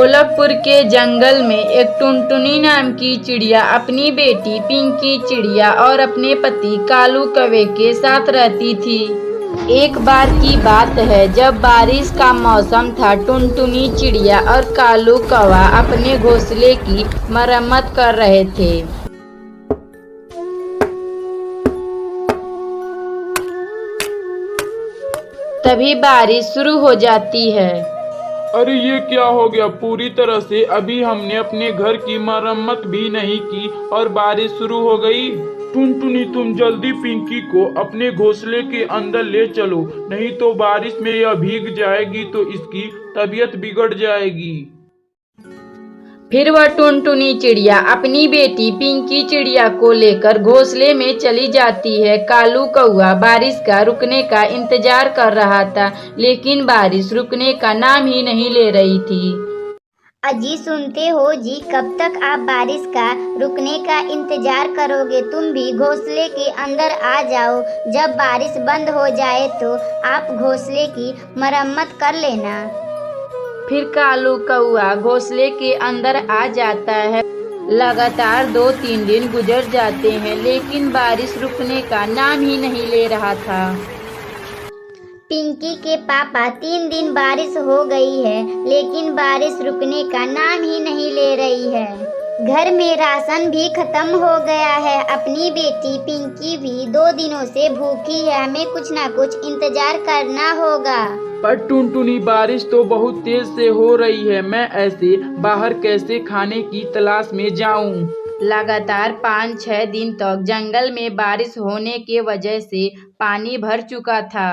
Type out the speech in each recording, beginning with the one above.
ढोलकपुर के जंगल में एक टुनटुनी नाम की चिड़िया अपनी बेटी पिंकी चिड़िया और अपने पति कालू कौवे के साथ रहती थी। एक बार की बात है, जब बारिश का मौसम था, टुनटुनी चिड़िया और कालू कौवा अपने घोंसले की मरम्मत कर रहे थे। तभी बारिश शुरू हो जाती है। अरे ये क्या हो गया? पूरी तरह से अभी हमने अपने घर की मरम्मत भी नहीं की और बारिश शुरू हो गई। टुनटुनी, तुम जल्दी पिंकी को अपने घोंसले के अंदर ले चलो, नहीं तो बारिश में यह भीग जाएगी तो इसकी तबीयत बिगड़ जाएगी। फिर वह टुनटुनी चिड़िया अपनी बेटी पिंकी चिड़िया को लेकर घोंसले में चली जाती है। कालू कौवा बारिश का रुकने का इंतजार कर रहा था, लेकिन बारिश रुकने का नाम ही नहीं ले रही थी। अजी, सुनते हो जी, कब तक आप बारिश का रुकने का इंतजार करोगे? तुम भी घोंसले के अंदर आ जाओ। जब बारिश बंद हो जाए तो आप घोंसले की मरम्मत कर लेना। फिर कालू कौवा घोंसले के अंदर आ जाता है। लगातार 2-3 दिन गुजर जाते हैं, लेकिन बारिश रुकने का नाम ही नहीं ले रहा था। पिंकी के पापा, 3 दिन बारिश हो गई है, लेकिन बारिश रुकने का नाम ही नहीं ले रही है। घर में राशन भी खत्म हो गया है। अपनी बेटी पिंकी भी 2 दिनों से भूखी है। हमें कुछ ना कुछ इंतजार करना होगा। पर टुनटुनी, बारिश तो बहुत तेज से हो रही है, मैं ऐसे बाहर कैसे खाने की तलाश में जाऊं? लगातार 5-6 दिन तक जंगल में बारिश होने के वजह से पानी भर चुका था।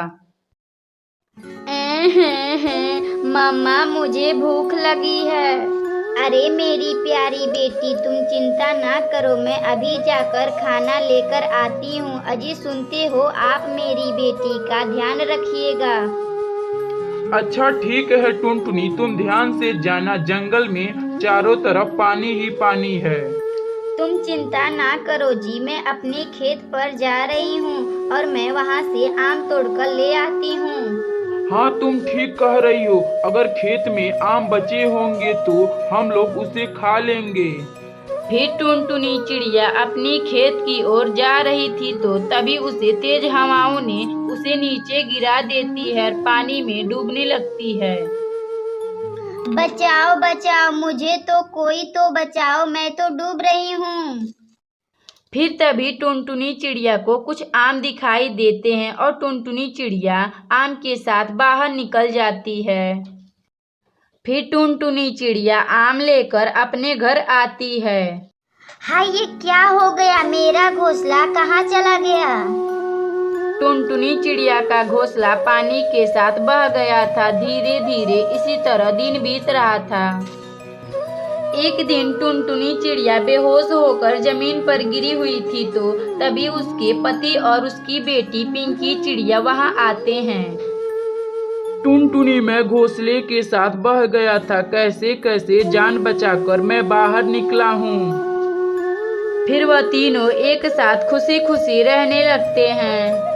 मम्मा, मुझे भूख लगी है। अरे मेरी प्यारी बेटी, तुम चिंता ना करो, मैं अभी जाकर खाना लेकर आती हूँ। अजी, सुनते हो, आप मेरी बेटी का ध्यान रखिएगा। अच्छा ठीक है टुनटुनी, तुम ध्यान से जाना, जंगल में चारों तरफ पानी ही पानी है। तुम चिंता ना करो जी, मैं अपने खेत पर जा रही हूँ और मैं वहाँ से आम तोड़कर ले आती हूँ। हाँ, तुम ठीक कह रही हो, अगर खेत में आम बचे होंगे तो हम लोग उसे खा लेंगे। फिर टुनटुनी चिड़िया अपनी खेत की ओर जा रही थी तो तभी उसे तेज हवाओं ने उसे नीचे गिरा देती है और पानी में डूबने लगती है। बचाओ बचाओ, मुझे तो कोई तो बचाओ, मैं तो डूब रही हूँ। फिर तभी टुनटुनी चिड़िया को कुछ आम दिखाई देते हैं और टुनटुनी चिड़िया आम के साथ बाहर निकल जाती है। फिर टुनटुनी चिड़िया आम लेकर अपने घर आती है। हाय, ये क्या हो गया? मेरा घोंसला कहाँ चला गया? टुनटुनी चिड़िया का घोंसला पानी के साथ बह गया था। धीरे धीरे इसी तरह दिन बीत रहा था। एक दिन टुनटुनी चिड़िया बेहोश होकर जमीन पर गिरी हुई थी तो तभी उसके पति और उसकी बेटी पिंकी चिड़िया वहां आते हैं। टुनटुनी, मैं घोंसले के साथ बह गया था, कैसे कैसे जान बचाकर मैं बाहर निकला हूँ। फिर वह तीनों एक साथ खुशी खुशी रहने लगते हैं।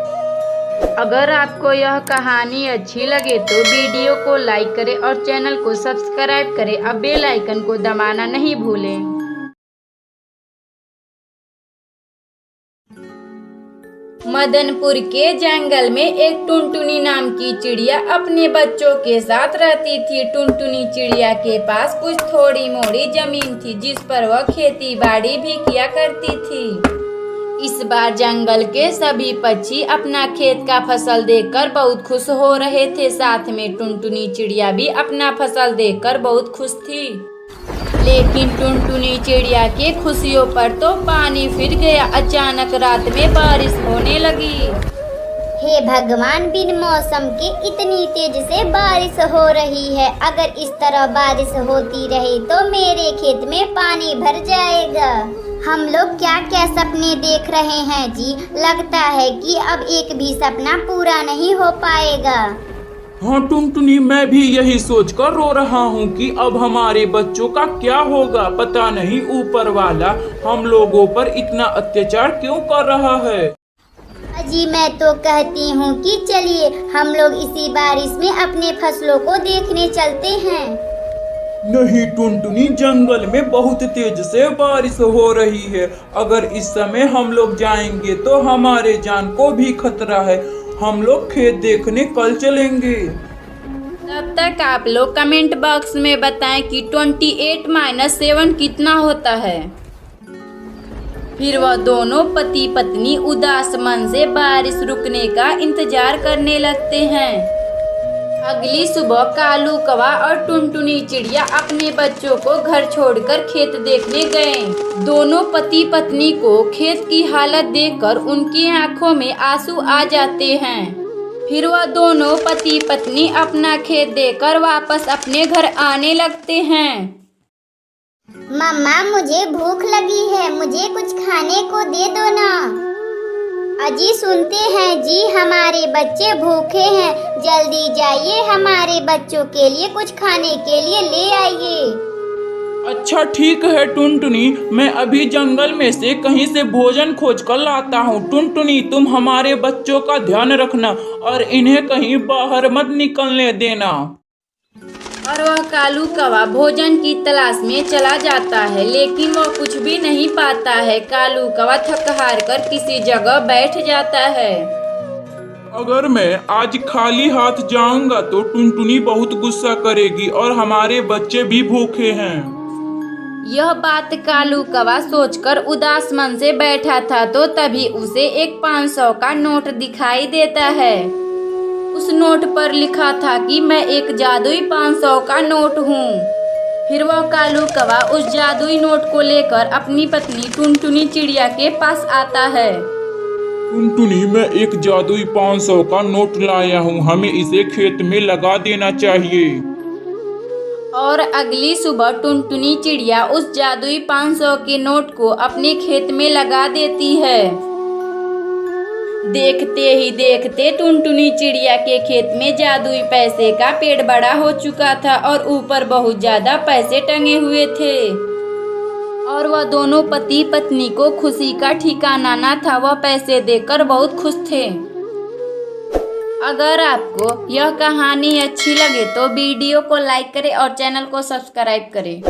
अगर आपको यह कहानी अच्छी लगे तो वीडियो को लाइक करें और चैनल को सब्सक्राइब करें और बेल आइकन को दबाना नहीं भूलें। मदनपुर के जंगल में एक टुनटुनी नाम की चिड़िया अपने बच्चों के साथ रहती थी। टुनटुनी चिड़िया के पास कुछ थोड़ी मोड़ी जमीन थी जिस पर वह खेती बाड़ी भी किया करती थी। इस बार जंगल के सभी पक्षी अपना खेत का फसल देखकर बहुत खुश हो रहे थे। साथ में टुनटुनी चिड़िया भी अपना फसल देखकर बहुत खुश थी। लेकिन टुनटुनी चिड़िया के खुशियों पर तो पानी फिर गया। अचानक रात में बारिश होने लगी। हे भगवान, बिन मौसम के इतनी तेज से बारिश हो रही है। अगर इस तरह बारिश होती रही तो मेरे खेत में पानी भर जाएगा। हम लोग क्या क्या सपने देख रहे हैं जी, लगता है कि अब एक भी सपना पूरा नहीं हो पाएगा। हाँ टुनटुनी, मैं भी यही सोचकर रो रहा हूँ कि अब हमारे बच्चों का क्या होगा। पता नहीं ऊपर वाला हम लोगों पर इतना अत्याचार क्यों कर रहा है। जी, मैं तो कहती हूँ कि चलिए हम लोग इसी बारिश में अपने फसलों को देखने चलते हैं। नहीं टुनटुनी, जंगल में बहुत तेज से बारिश हो रही है। अगर इस समय हम लोग जाएंगे तो हमारे जान को भी खतरा है। हम लोग खेत देखने कल चलेंगे। तब तक आप लोग कमेंट बॉक्स में बताएं कि 28 - 7 कितना होता है। फिर वह दोनों पति पत्नी उदास मन से बारिश रुकने का इंतजार करने लगते हैं। अगली सुबह कालू कौवा और टुनटुनी चिड़िया अपने बच्चों को घर छोड़कर खेत देखने गए। दोनों पति पत्नी को खेत की हालत देखकर उनकी आंखों में आंसू आ जाते हैं। फिर वह दोनों पति पत्नी अपना खेत देखकर वापस अपने घर आने लगते हैं। मम्मा, मुझे भूख लगी है, मुझे कुछ खाने को दे दो ना। अजी सुनते हैं जी, हमारे बच्चे भूखे हैं, जल्दी जाइए हमारे बच्चों के लिए कुछ खाने के लिए ले आइए। अच्छा ठीक है टुनटुनी, मैं अभी जंगल में से कहीं से भोजन खोज कर लाता हूँ। टुनटुनी, तुम हमारे बच्चों का ध्यान रखना और इन्हें कहीं बाहर मत निकलने देना। और वह कालू कौवा भोजन की तलाश में चला जाता है, लेकिन वह कुछ भी नहीं पाता है। कालू कौवा थक हार कर किसी जगह बैठ जाता है। अगर मैं आज खाली हाथ जाऊंगा तो टुनटुनी बहुत गुस्सा करेगी और हमारे बच्चे भी भूखे हैं। यह बात कालू कौवा सोचकर उदास मन से बैठा था, तो तभी उसे एक 500 का नोट दिखाई देता है। उस नोट पर लिखा था कि मैं एक जादुई 500 का नोट हूँ। फिर वह कालू कौवा उस जादुई नोट को लेकर अपनी पत्नी टुनटुनी चिड़िया के पास आता है। टुनटुनी, मैं एक जादुई 500 का नोट लाया हूँ, हमें इसे खेत में लगा देना चाहिए। और अगली सुबह टुनटुनी चिड़िया उस जादुई 500 के नोट को अपने खेत में लगा देती है। देखते ही देखते टुनटुनी चिड़िया के खेत में जादुई पैसे का पेड़ बड़ा हो चुका था और ऊपर बहुत ज्यादा पैसे टंगे हुए थे। और वह दोनों पति पत्नी को खुशी का ठिकाना न था, वह पैसे देखकर बहुत खुश थे। अगर आपको यह कहानी अच्छी लगे तो वीडियो को लाइक करें और चैनल को सब्सक्राइब करें।